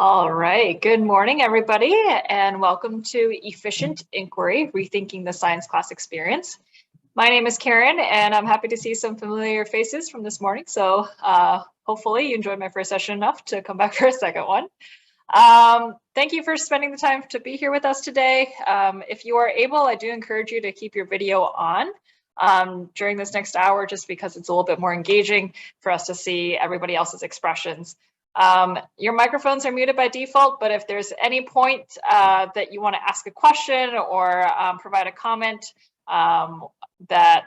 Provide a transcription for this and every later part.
All right, good morning, everybody, and welcome to Efficient Inquiry, Rethinking the Science Class Experience. My name is Karen, and I'm happy to see some familiar faces from this morning, so hopefully you enjoyed my first session enough to come back for a second one. Thank you for spending the time to be here with us today. If you are able, I do encourage you to keep your video on during this next hour, just because it's a little bit more engaging for us to see everybody else's expressions. Your microphones are muted by default, but if there's any point that you want to ask a question or provide a comment that,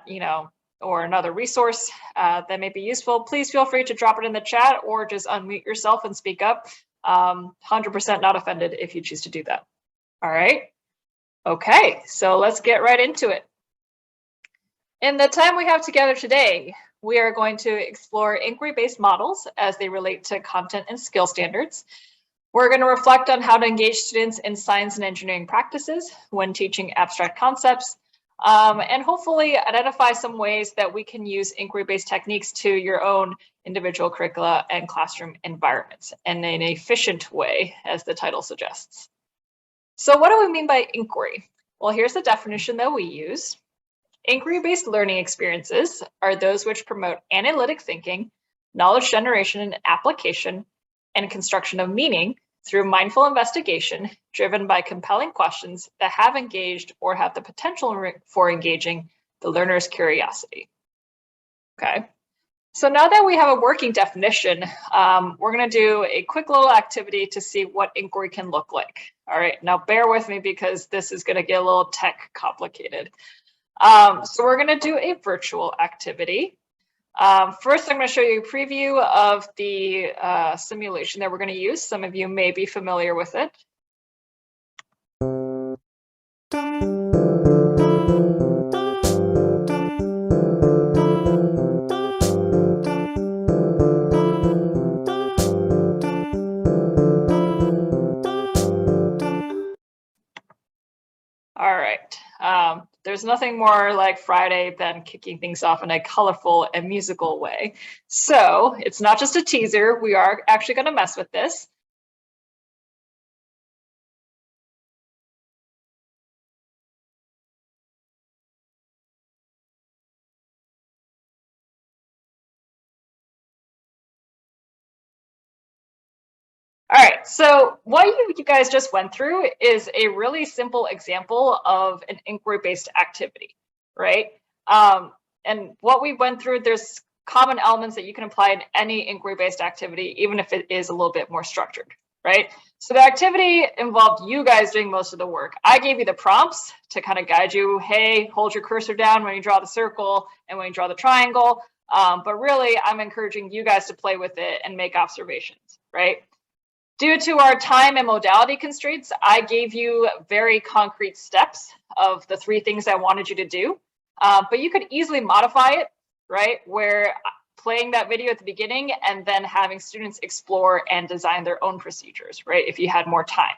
or another resource that may be useful, please feel free to drop it in the chat or just unmute yourself and speak up. 100% not offended if you choose to do that. All right. Okay, so let's get right into it. In the time we have together today, we are going to explore inquiry-based models as they relate to content and skill standards. We're going to reflect on how to engage students in science and engineering practices when teaching abstract concepts, and hopefully identify some ways that we can use inquiry-based techniques to your own individual curricula and classroom environments in an efficient way, as the title suggests. So what do we mean by inquiry? Well, here's the definition that we use. Inquiry-based learning experiences are those which promote analytic thinking, knowledge generation and application, and construction of meaning through mindful investigation driven by compelling questions that have engaged or have the potential for engaging the learner's curiosity. Okay, so now that we have a working definition, we're going to do a quick little activity to see what inquiry can look like. All right, now bear with me because this is going to get a little tech complicated. So we're going to do a virtual activity. First, I'm going to show you a preview of the simulation that we're going to use. Some of you may be familiar with it. All right. There's nothing more like Friday than kicking things off in a colorful and musical way. So it's not just a teaser. We are actually going to mess with this. All right, so what you guys just went through is a really simple example of an inquiry-based activity, right? And what we went through, there's common elements that you can apply in any inquiry-based activity, even if it is a little bit more structured, right? So the activity involved you guys doing most of the work. I gave you the prompts to kind of guide you. Hey, hold your cursor down when you draw the circle and when you draw the triangle. But really, I'm encouraging you guys to play with it and make observations, right? Due to our time and modality constraints, I gave you very concrete steps of the 3 things I wanted you to do, but you could easily modify it, right? Where playing that video at the beginning and then having students explore and design their own procedures, right? If you had more time.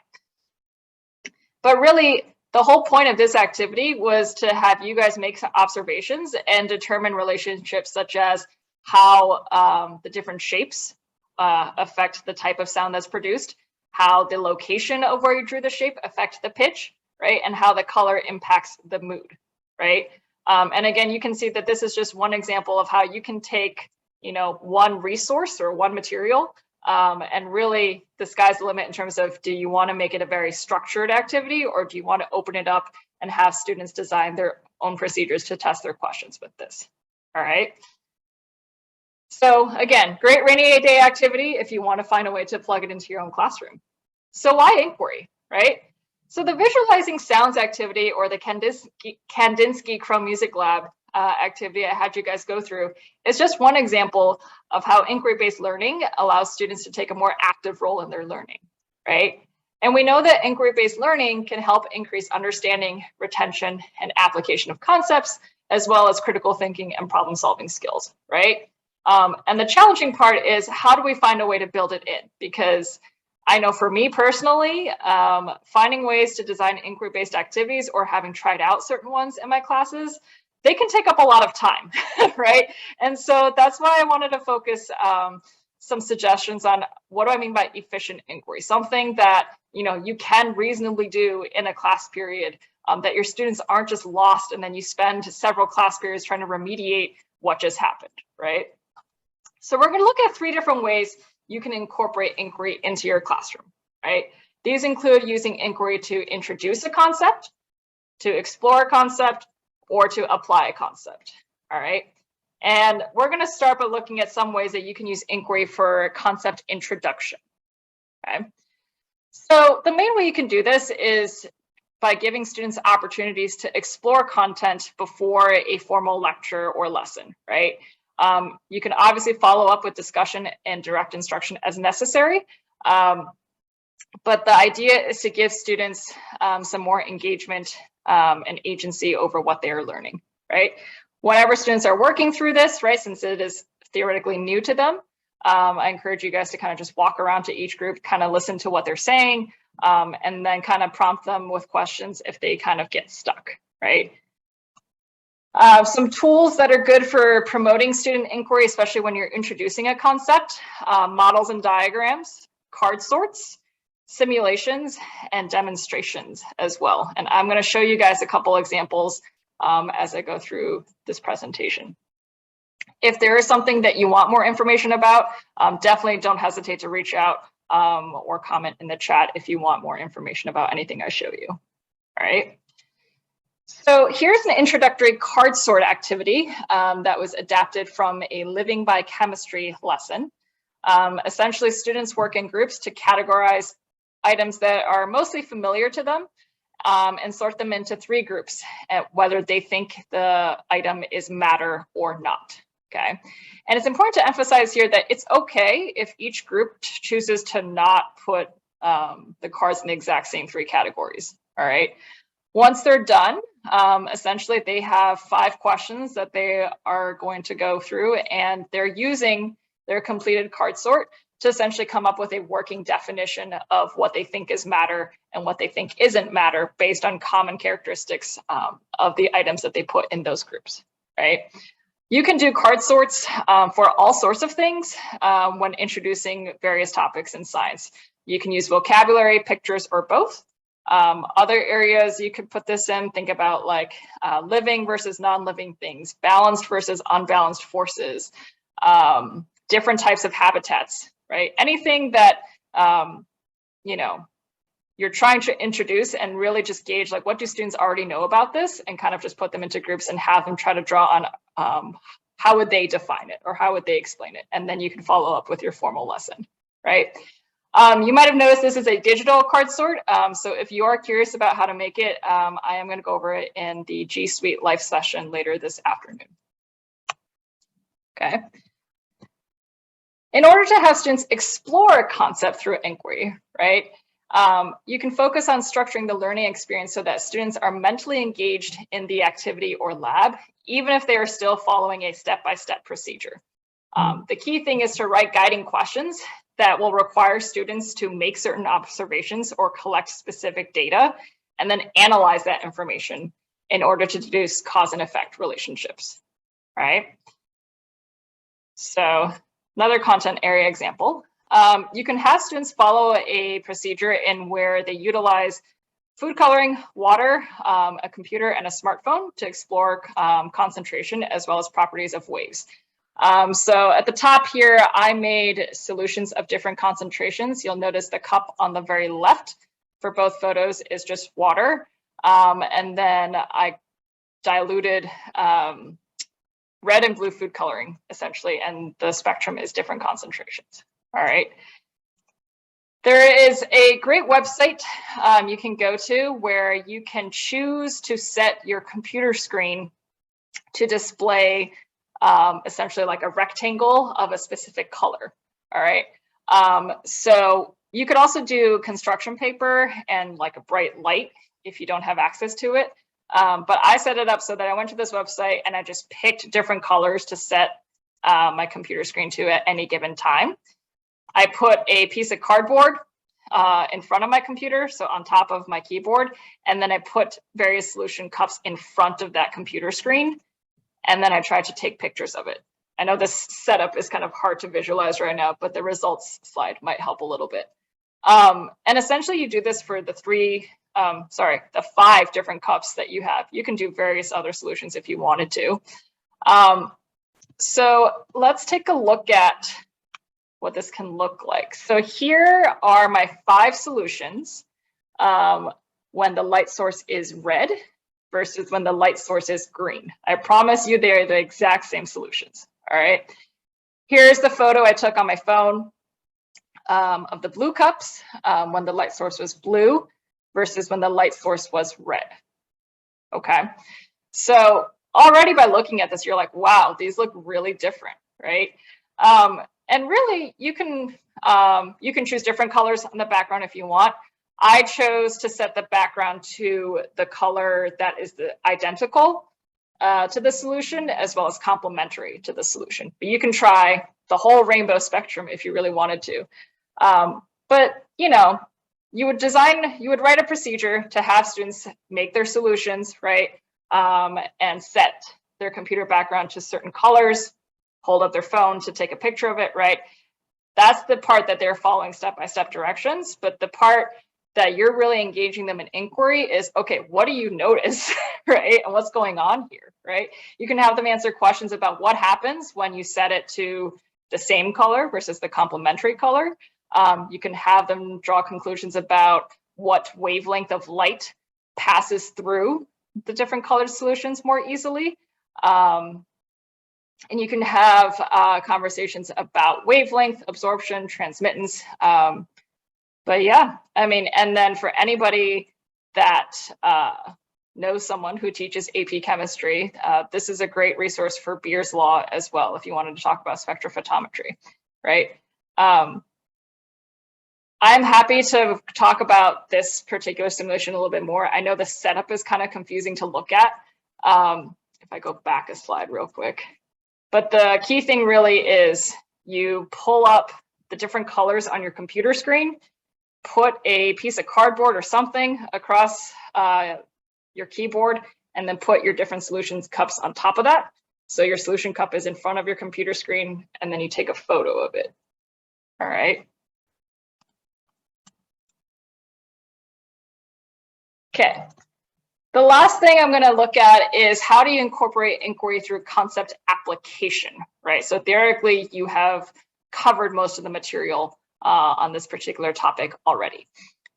But really, the whole point of this activity was to have you guys make some observations and determine relationships such as how the different shapes affect the type of sound that's produced, how the location of where you drew the shape affect the pitch, right? And how the color impacts the mood, right? And again, you can see that this is just one example of how you can take, one resource or one material, and really the sky's the limit in terms of, do you want to make it a very structured activity, or do you want to open it up and have students design their own procedures to test their questions with this? All right. So again, great rainy day activity if you want to find a way to plug it into your own classroom. So why inquiry, right? So the visualizing sounds activity, or the Kandinsky Chrome Music Lab activity I had you guys go through, is just one example of how inquiry-based learning allows students to take a more active role in their learning, right? And we know that inquiry-based learning can help increase understanding, retention, and application of concepts, as well as critical thinking and problem-solving skills, right? And the challenging part is, how do we find a way to build it in? Because I know for me personally, finding ways to design inquiry-based activities, or having tried out certain ones in my classes, they can take up a lot of time, right? And so that's why I wanted to focus some suggestions on what do I mean by efficient inquiry, something that you can reasonably do in a class period, that your students aren't just lost and then you spend several class periods trying to remediate what just happened, right? So we're going to look at 3 different ways you can incorporate inquiry into your classroom, right? These include using inquiry to introduce a concept, to explore a concept, or to apply a concept, all right? And we're going to start by looking at some ways that you can use inquiry for concept introduction, okay? So the main way you can do this is by giving students opportunities to explore content before a formal lecture or lesson, right? You can obviously follow up with discussion and direct instruction as necessary, but the idea is to give students some more engagement and agency over what they are learning, right? Whenever students are working through this, right, since it is theoretically new to them, I encourage you guys to kind of just walk around to each group, kind of listen to what they're saying, and then kind of prompt them with questions if they kind of get stuck, right? Some tools that are good for promoting student inquiry, especially when you're introducing a concept: models and diagrams, card sorts, simulations, and demonstrations as well. And I'm going to show you guys a couple examples as I go through this presentation. If there is something that you want more information about, definitely don't hesitate to reach out or comment in the chat if you want more information about anything I show you. All right. So here's an introductory card sort activity that was adapted from a Living by Chemistry lesson. Essentially, students work in groups to categorize items that are mostly familiar to them and sort them into 3 groups, whether they think the item is matter or not. Okay, and it's important to emphasize here that it's okay if each group chooses to not put the cards in the exact same 3 categories. All right. Once they're done, essentially they have 5 questions that they are going to go through, and they're using their completed card sort to essentially come up with a working definition of what they think is matter and what they think isn't matter based on common characteristics of the items that they put in those groups, right? You can do card sorts for all sorts of things when introducing various topics in science. You can use vocabulary, pictures, or both. Other areas you could put this in, think about like living versus non-living things, balanced versus unbalanced forces, different types of habitats, right? Anything that, you're trying to introduce and really just gauge like what do students already know about this, and kind of just put them into groups and have them try to draw on how would they define it or how would they explain it. And then you can follow up with your formal lesson, right? You might have noticed this is a digital card sort. So if you are curious about how to make it, I am going to go over it in the G Suite live session later this afternoon. Okay. In order to have students explore a concept through inquiry, right, you can focus on structuring the learning experience so that students are mentally engaged in the activity or lab, even if they are still following a step-by-step procedure. The key thing is to write guiding questions that will require students to make certain observations or collect specific data, and then analyze that information in order to deduce cause and effect relationships, right? So another content area example, you can have students follow a procedure in where they utilize food coloring, water, a computer, and a smartphone to explore concentration as well as properties of waves. So at the top here, I made solutions of different concentrations. You'll notice the cup on the very left for both photos is just water. And then I diluted red and blue food coloring, essentially, and the spectrum is different concentrations. All right. There is a great website you can go to where you can choose to set your computer screen to display essentially like a rectangle of a specific color. All right. So you could also do construction paper and like a bright light if you don't have access to it. But I set it up so that I went to this website and I just picked different colors to set my computer screen to at any given time. I put a piece of cardboard in front of my computer, so on top of my keyboard, and then I put various solution cups in front of that computer screen, and then I tried to take pictures of it. I know this setup is kind of hard to visualize right now, but the results slide might help a little bit. And essentially you do this for the the 5 different cups that you have. You can do various other solutions if you wanted to. So let's take a look at what this can look like. So here are my 5 solutions when the light source is red versus when the light source is green. I promise you they're the exact same solutions, all right? Here's the photo I took on my phone of the blue cups when the light source was blue versus when the light source was red, okay? So already by looking at this, you're like, wow, these look really different, right? And really, you can choose different colors on the background if you want. I chose to set the background to the color that is identical to the solution, as well as complementary to the solution. But you can try the whole rainbow spectrum if you really wanted to. But you know, you would write a procedure to have students make their solutions, right? And set their computer background to certain colors, hold up their phone to take a picture of it, right? That's the part that they're following step-by-step directions. But the part that you're really engaging them in inquiry is, okay, what do you notice, right? And what's going on here, right? You can have them answer questions about what happens when you set it to the same color versus the complementary color. You can have them draw conclusions about what wavelength of light passes through the different colored solutions more easily. And you can have conversations about wavelength, absorption, transmittance. But yeah, I mean, and then for anybody that knows someone who teaches AP chemistry, this is a great resource for Beer's law as well, if you wanted to talk about spectrophotometry, right? I'm happy to talk about this particular simulation a little bit more. I know the setup is kind of confusing to look at. If I go back a slide real quick. But the key thing really is you pull up the different colors on your computer screen, put a piece of cardboard or something across your keyboard, and then put your different solutions cups on top of that. So your solution cup is in front of your computer screen, and then you take a photo of it. All right. Okay. The last thing I'm going to look at is how do you incorporate inquiry through concept application, right? So theoretically, you have covered most of the material on this particular topic already.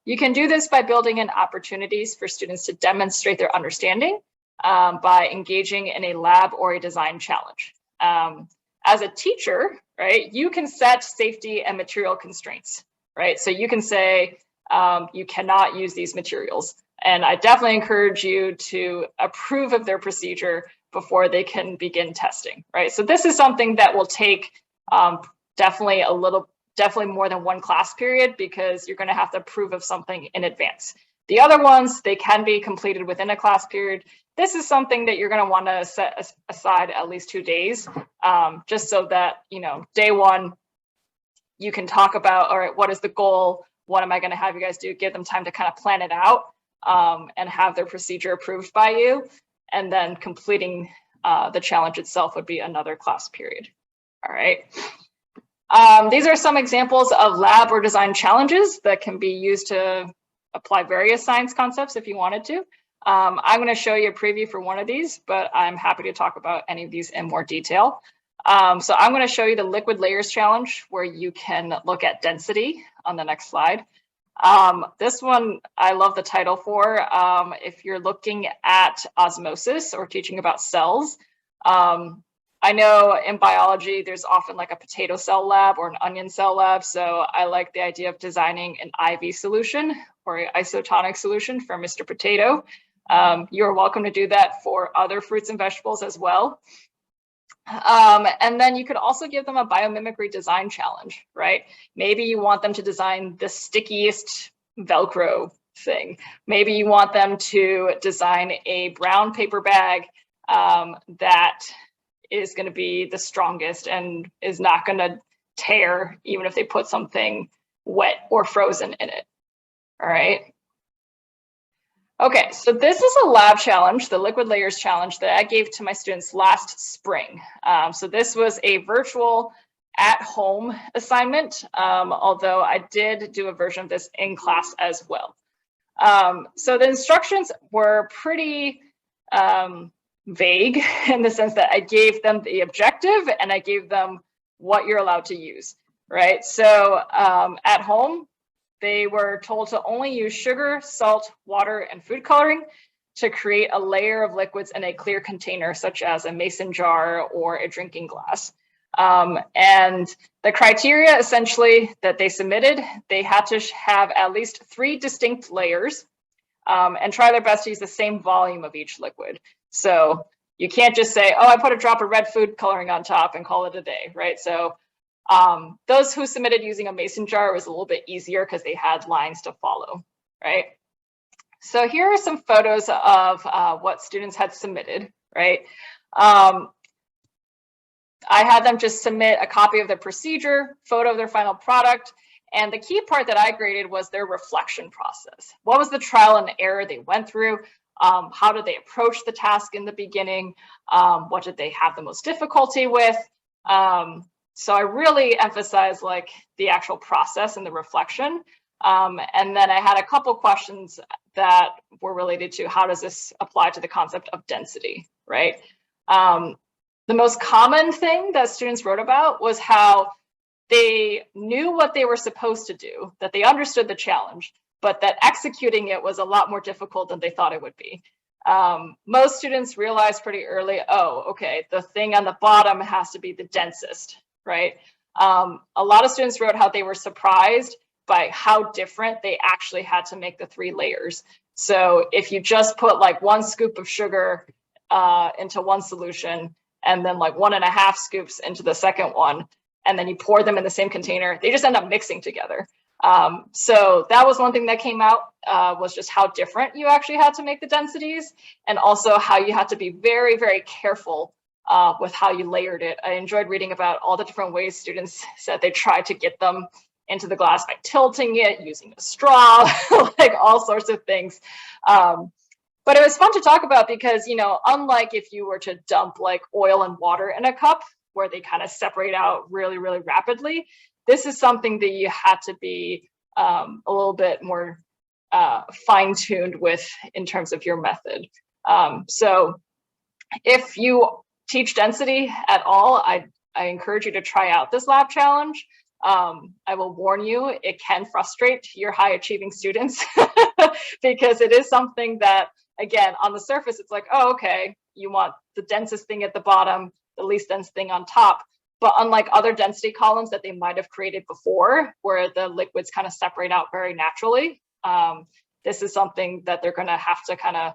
You can do this by building in opportunities for students to demonstrate their understanding by engaging in a lab or a design challenge. As a teacher, right, you can set safety and material constraints, right? So you can say you cannot use these materials. And I definitely encourage you to approve of their procedure before they can begin testing, right? So this is something that will take definitely more than 1 class period, because you're going to have to approve of something in advance. The other ones, they can be completed within a class period. This is something that you're going to want to set aside at least 2 days, just so that, you know, day 1, you can talk about, all right, what is the goal? What am I going to have you guys do? Give them time to kind of plan it out. And have their procedure approved by you, and then completing the challenge itself would be another class period. All right. These are some examples of lab or design challenges that can be used to apply various science concepts if you wanted to. I'm going to show you a preview for one of these, but I'm happy to talk about any of these in more detail. So I'm going to show you the liquid layers challenge, where you can look at density on the next slide. This one I love the title for. If you're looking at osmosis or teaching about cells, I know in biology there's often like a potato cell lab or an onion cell lab, so I like the idea of designing an IV solution or an isotonic solution for Mr. Potato. You're welcome to do that for other fruits and vegetables as well. And then you could also give them a biomimicry design challenge, right? Maybe you want them to design the stickiest Velcro thing. Maybe you want them to design a brown paper bag that is going to be the strongest and is not going to tear even if they put something wet or frozen in it. All right. Okay, so this is a lab challenge, the liquid layers challenge that I gave to my students last spring. So this was a virtual at-home assignment, although I did do a version of this in class as well. So the instructions were pretty vague in the sense that I gave them the objective and I gave them what you're allowed to use, right? So at home, they were told to only use sugar, salt, water, and food coloring to create a layer of liquids in a clear container, such as a mason jar or a drinking glass. And the criteria essentially that they submitted, they had to have at least 3 distinct layers and try their best to use the same volume of each liquid. So you can't just say, oh, I put a drop of red food coloring on top and call it a day, right? So those who submitted using a mason jar was a little bit easier because they had lines to follow, right? So here are some photos of what students had submitted, right? I had them just submit a copy of the procedure, photo of their final product, and the key part that I graded was their reflection process. What was the trial and error they went through? How did they approach the task in the beginning? What did they have the most difficulty with? So I really emphasized like the actual process and the reflection. And then I had a couple questions that were related to how does this apply to the concept of density, right? The most common thing that students wrote about was how they knew what they were supposed to do, that they understood the challenge, but that executing it was a lot more difficult than they thought it would be. Most students realized pretty early, oh, okay, the thing on the bottom has to be the densest, right? A lot of students wrote how they were surprised by how different they actually had to make the 3 layers. So if you just put like 1 scoop of sugar into one solution and then like 1.5 scoops into the second one, and then you pour them in the same container, they just end up mixing together. So that was one thing that came out, was just how different you actually had to make the densities, and also how you had to be very, very careful with how you layered it. I enjoyed reading about all the different ways students said they tried to get them into the glass by tilting it, using a straw, like all sorts of things. But it was fun to talk about because, you know, unlike if you were to dump like oil and water in a cup where they kind of separate out really, really rapidly, this is something that you had to be a little bit more fine-tuned with in terms of your method. So if you teach density at all, I encourage you to try out this lab challenge. I will warn you, it can frustrate your high achieving students because it is something that, again, on the surface, it's like, oh, okay, you want the densest thing at the bottom, the least dense thing on top. But unlike other density columns that they might have created before, where the liquids kind of separate out very naturally, this is something that they're going to have to kind of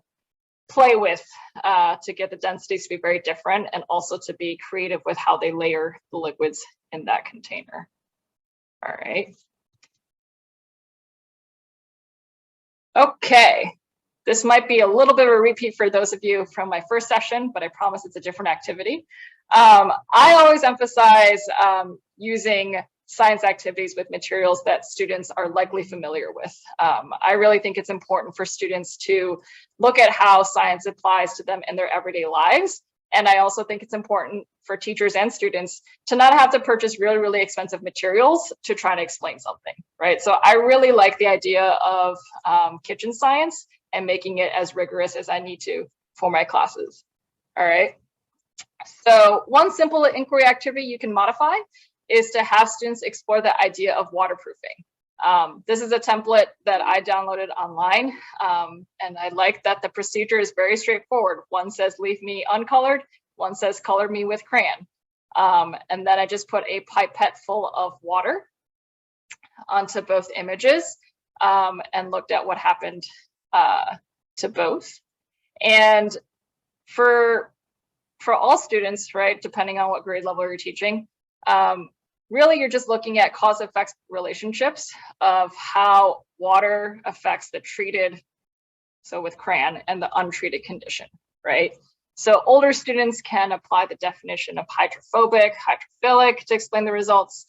play with to get the densities to be very different, and also to be creative with how they layer the liquids in that container. All right. Okay. This might be a little bit of a repeat for those of you from my first session, but I promise it's a different activity. I always emphasize using science activities with materials that students are likely familiar with. I really think it's important for students to look at how science applies to them in their everyday lives. And I also think it's important for teachers and students to not have to purchase really, really expensive materials to try to explain something, right? So I really like the idea of kitchen science and making it as rigorous as I need to for my classes. All right. So one simple inquiry activity you can modify is to have students explore the idea of waterproofing. This is a template that I downloaded online, and I like that the procedure is very straightforward. One says, leave me uncolored. One says, color me with crayon. And then I just put a pipette full of water onto both images and looked at what happened to both. And for all students, right, depending on what grade level you're teaching, really you're just looking at cause-effect relationships of how water affects the treated, so with crayon, and the untreated condition, right? So older students can apply the definition of hydrophobic, hydrophilic to explain the results.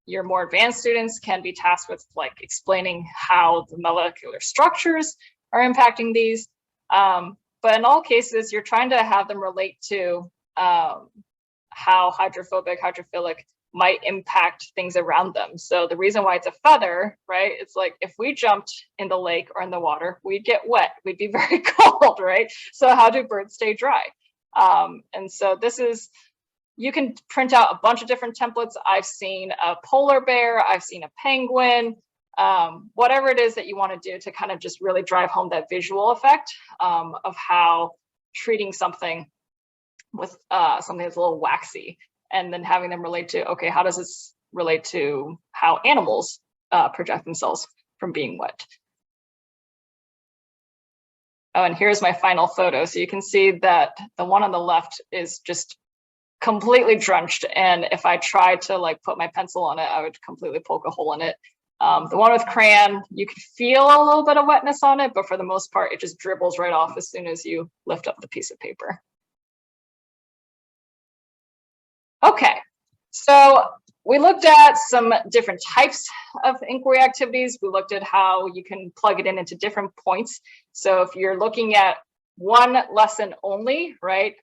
Your more advanced students can be tasked with like explaining how the molecular structures are impacting these. But in all cases, you're trying to have them relate to how hydrophobic, hydrophilic might impact things around them. So the reason why it's a feather, right? It's like if we jumped in the lake or in the water, we'd get wet, we'd be very cold, right? So how do birds stay dry? And so this is, you can print out a bunch of different templates. I've seen a polar bear, I've seen a penguin, whatever it is that you want to do to kind of just really drive home that visual effect of how treating something with something that's a little waxy, and then having them relate to, okay, how does this relate to how animals project themselves from being wet? Oh, and here's my final photo. So you can see that the one on the left is just completely drenched. And if I tried to like put my pencil on it, I would completely poke a hole in it. The one with crayon, you can feel a little bit of wetness on it, but for the most part, it just dribbles right off as soon as you lift up the piece of paper. Okay, so we looked at some different types of inquiry activities. We looked at how you can plug it in into different points. So if you're looking at one lesson only, right,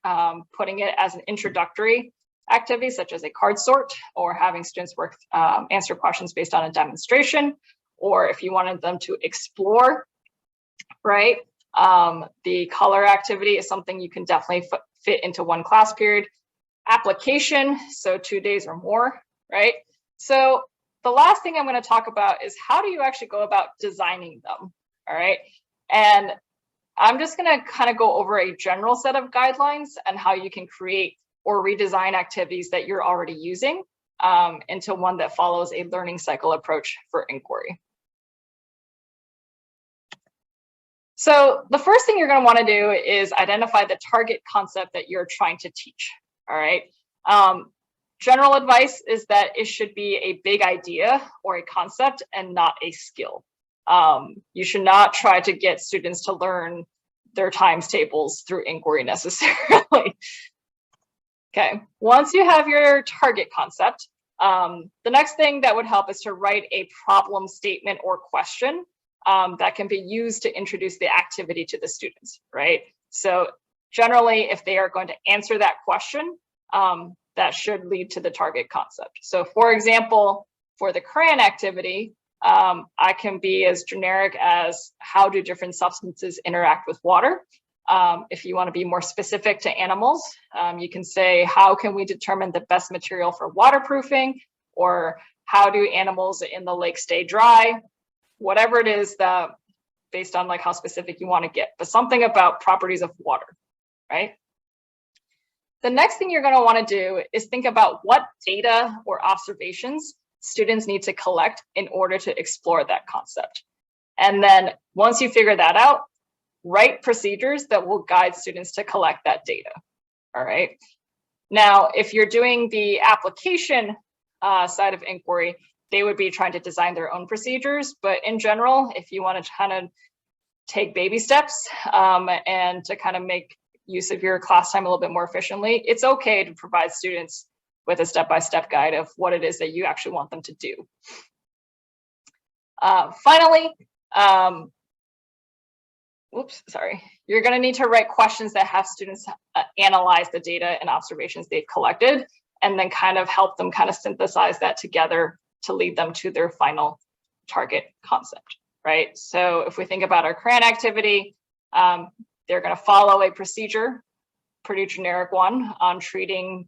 putting it as an introductory activity, such as a card sort, or having students work, answer questions based on a demonstration, or if you wanted them to explore, right, the color activity is something you can definitely fit into one class period. Application, so 2 days or more, right? So the last thing I'm going to talk about is how do you actually go about designing them, all right? And I'm just going to kind of go over a general set of guidelines and how you can create or redesign activities that you're already using into one that follows a learning cycle approach for inquiry. So the first thing you're going to want to do is identify the target concept that you're trying to teach. All right. General advice is that it should be a big idea or a concept and not a skill. You should not try to get students to learn their times tables through inquiry necessarily. Okay, once you have your target concept, the next thing that would help is to write a problem statement or question that can be used to introduce the activity to the students, right? So generally, if they are going to answer that question, that should lead to the target concept. So for example, for the crayon activity, I can be as generic as how do different substances interact with water? If you want to be more specific to animals, you can say, how can we determine the best material for waterproofing? Or how do animals in the lake stay dry? Whatever it is that, based on like how specific you want to get, but something about properties of water, right? The next thing you're going to want to do is think about what data or observations students need to collect in order to explore that concept. And then once you figure that out, write procedures that will guide students to collect that data. All right. Now, if you're doing the application side of inquiry, they would be trying to design their own procedures. But in general, if you want to kind of take baby steps and to kind of make use of your class time a little bit more efficiently, it's okay to provide students with a step-by-step guide of what it is that you actually want them to do. Finally, you're going to need to write questions that have students analyze the data and observations they've collected, and then kind of help them kind of synthesize that together to lead them to their final target concept, right? So if we think about our crayon activity, they're going to follow a procedure, pretty generic one, on treating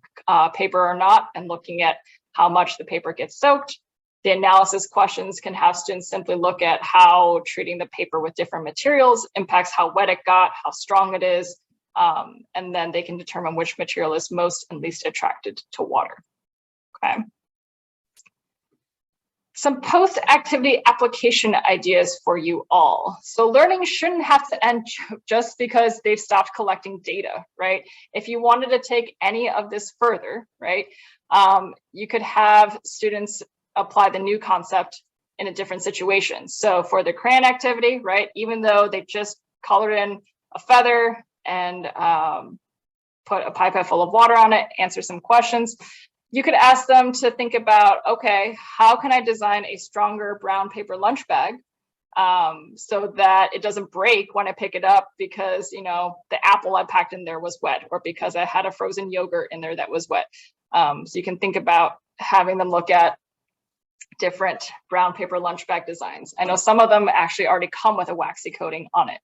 paper or not and looking at how much the paper gets soaked. The analysis questions can have students simply look at how treating the paper with different materials impacts how wet it got, how strong it is, and then they can determine which material is most and least attracted to water. Okay. Some post-activity application ideas for you all. So learning shouldn't have to end just because they've stopped collecting data, right? If you wanted to take any of this further, right, you could have students apply the new concept in a different situation. So for the crayon activity, right, even though they just colored in a feather and put a pipette full of water on it, answer some questions, you could ask them to think about, okay, how can I design a stronger brown paper lunch bag so that it doesn't break when I pick it up because, you know, the apple I packed in there was wet, or because I had a frozen yogurt in there that was wet. So you can think about having them look at different brown paper lunch bag designs. I know some of them actually already come with a waxy coating on it.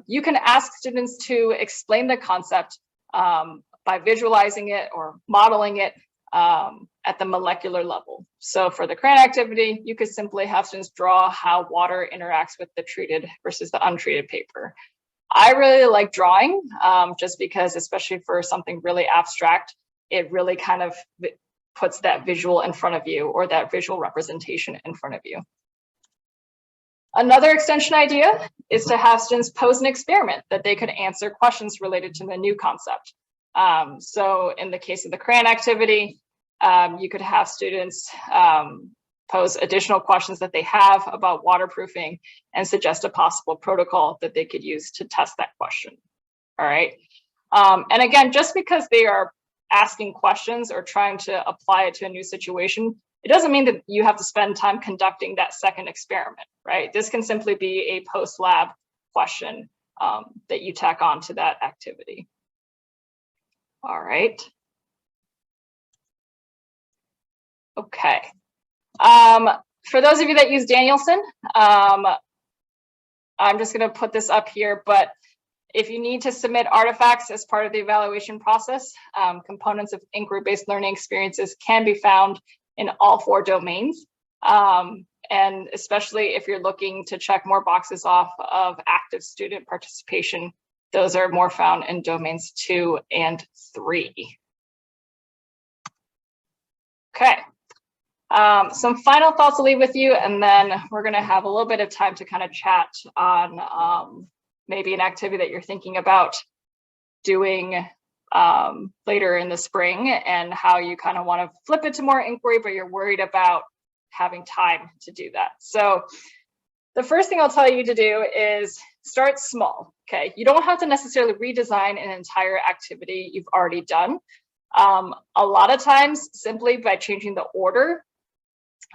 You can ask students to explain the concept by visualizing it or modeling it at the molecular level. So for the crayon activity, you could simply have students draw how water interacts with the treated versus the untreated paper. I really like drawing just because, especially for something really abstract, it really kind of puts that visual in front of you, or that visual representation in front of you. Another extension idea is to have students pose an experiment that they could answer questions related to the new concept. So in the case of the crayon activity, you could have students pose additional questions that they have about waterproofing and suggest a possible protocol that they could use to test that question. All right. And again, just because they are asking questions or trying to apply it to a new situation, it doesn't mean that you have to spend time conducting that second experiment, right? This can simply be a post-lab question that you tack on to that activity. All right. Okay. For those of you that use Danielson, I'm just going to put this up here, but if you need to submit artifacts as part of the evaluation process, components of inquiry-based learning experiences can be found in all 4 domains. And especially if you're looking to check more boxes off of active student participation, those are more found in domains 2 and 3. Okay. Some final thoughts to leave with you, and then we're going to have a little bit of time to kind of chat on maybe an activity that you're thinking about doing later in the spring, and how you kind of want to flip it to more inquiry, but you're worried about having time to do that. So the first thing I'll tell you to do is start small. Okay, you don't have to necessarily redesign an entire activity you've already done. A lot of times, simply by changing the order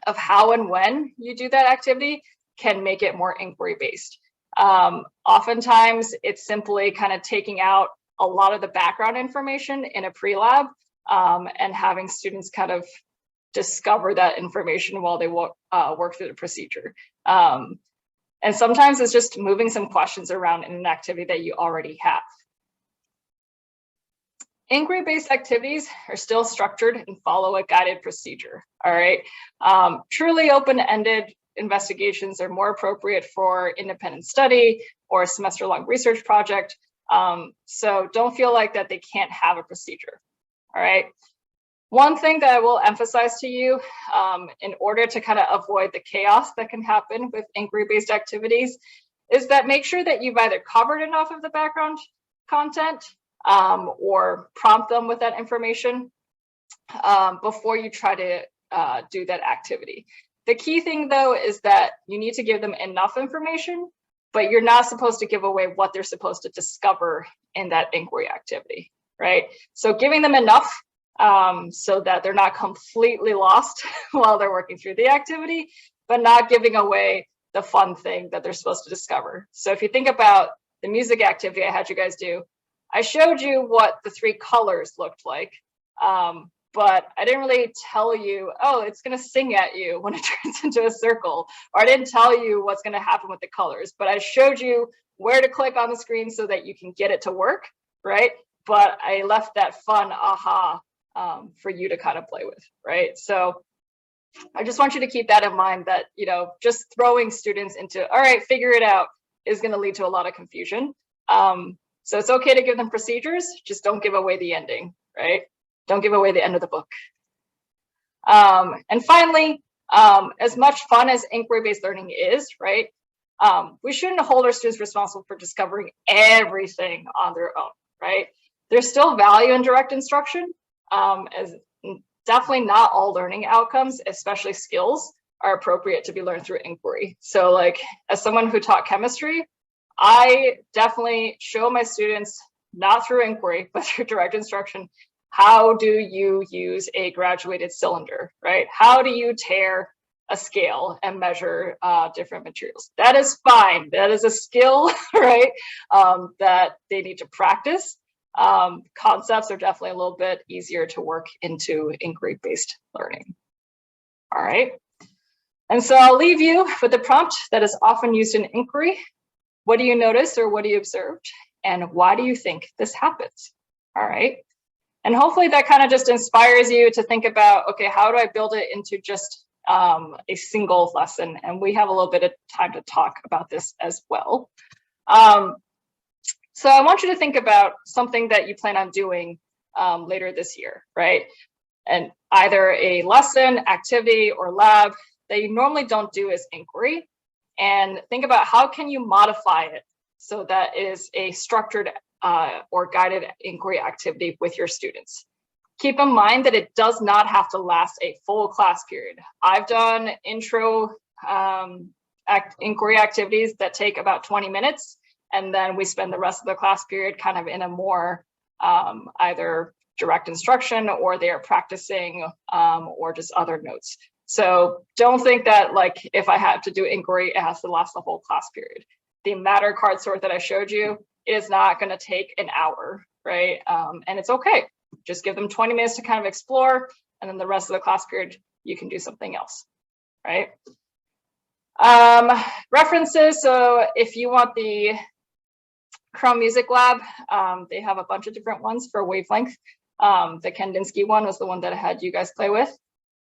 of how and when you do that activity can make it more inquiry based. Oftentimes, it's simply kind of taking out a lot of the background information in a pre-lab and having students kind of discover that information while they work through the procedure. And sometimes it's just moving some questions around in an activity that you already have. Inquiry-based activities are still structured and follow a guided procedure, all right? Truly open-ended investigations are more appropriate for independent study or a semester-long research project. So don't feel like that they can't have a procedure, all right? One thing that I will emphasize to you in order to kind of avoid the chaos that can happen with inquiry-based activities is that make sure that you've either covered enough of the background content or prompt them with that information before you try to do that activity. The key thing, though, is that you need to give them enough information, but you're not supposed to give away what they're supposed to discover in that inquiry activity, right? So giving them enough so that they're not completely lost while they're working through the activity, but not giving away the fun thing that they're supposed to discover. So if you think about the music activity I had you guys do, I showed you what the 3 colors looked like, but I didn't really tell you, oh, it's going to sing at you when it turns into a circle, or I didn't tell you what's going to happen with the colors, but I showed you where to click on the screen so that you can get it to work, right? But I left that fun aha for you to kind of play with, right? So I just want you to keep that in mind, that, you know, just throwing students into, all right, figure it out, is going to lead to a lot of confusion. So it's okay to give them procedures, just don't give away the ending, right? Don't give away the end of the book. And finally, as much fun as inquiry-based learning is, right? We shouldn't hold our students responsible for discovering everything on their own, right? There's still value in direct instruction, as definitely not all learning outcomes, especially skills, are appropriate to be learned through inquiry. So like, as someone who taught chemistry, I definitely show my students, not through inquiry, but through direct instruction, how do you use a graduated cylinder, right? How do you tear a scale and measure different materials. That is fine. That is a skill, right? That they need to practice. Concepts are definitely a little bit easier to work into inquiry-based learning. All right. And so I'll leave you with a prompt that is often used in inquiry. What do you notice or what do you observe? And why do you think this happens? All right. And hopefully that kind of just inspires you to think about, okay, how do I build it into just a single lesson? And we have a little bit of time to talk about this as well. So I want you to think about something that you plan on doing later this year, right? And either a lesson, activity, or lab that you normally don't do as inquiry. And think about how can you modify it so that is a structured or guided inquiry activity with your students. Keep in mind that it does not have to last a full class period. I've done intro inquiry activities that take about 20 minutes, and then we spend the rest of the class period kind of in a more either direct instruction or they are practicing or just other notes. So don't think that like if I have to do inquiry, it has to last the whole class period. The matter card sort that I showed you is not going to take an hour, right? And it's okay. Just give them 20 minutes to kind of explore, and then the rest of the class period, you can do something else, right? References. So if you want the Chrome Music Lab, they have a bunch of different ones for wavelength. The Kandinsky one was the one that I had you guys play with.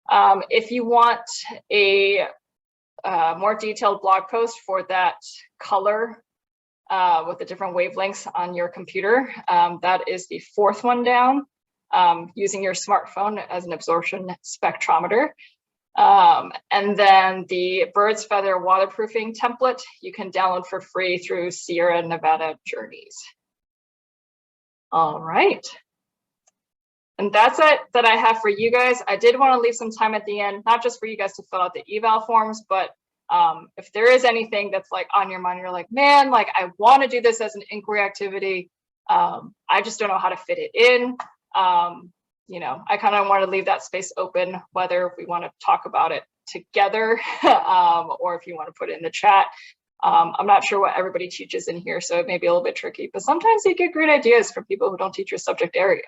If you want a more detailed blog post for that color with the different wavelengths on your computer, that is the fourth one down, using your smartphone as an absorption spectrometer. And then the bird's feather waterproofing template you can download for free through Sierra Nevada Journeys. All right. And that's it that I have for you guys. I did want to leave some time at the end, not just for you guys to fill out the eval forms, but if there is anything that's like on your mind, you're like, man, like I want to do this as an inquiry activity. I just don't know how to fit it in. You know, I kind of want to leave that space open, whether we want to talk about it together or if you want to put it in the chat. I'm not sure what everybody teaches in here, so it may be a little bit tricky, but sometimes you get great ideas from people who don't teach your subject area.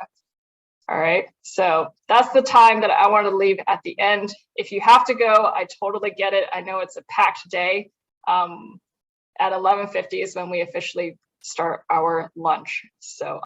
All right, so that's the time that I wanted to leave at the end. If you have to go, I totally get it. I know it's a packed day. At 11:50 is when we officially start our lunch. So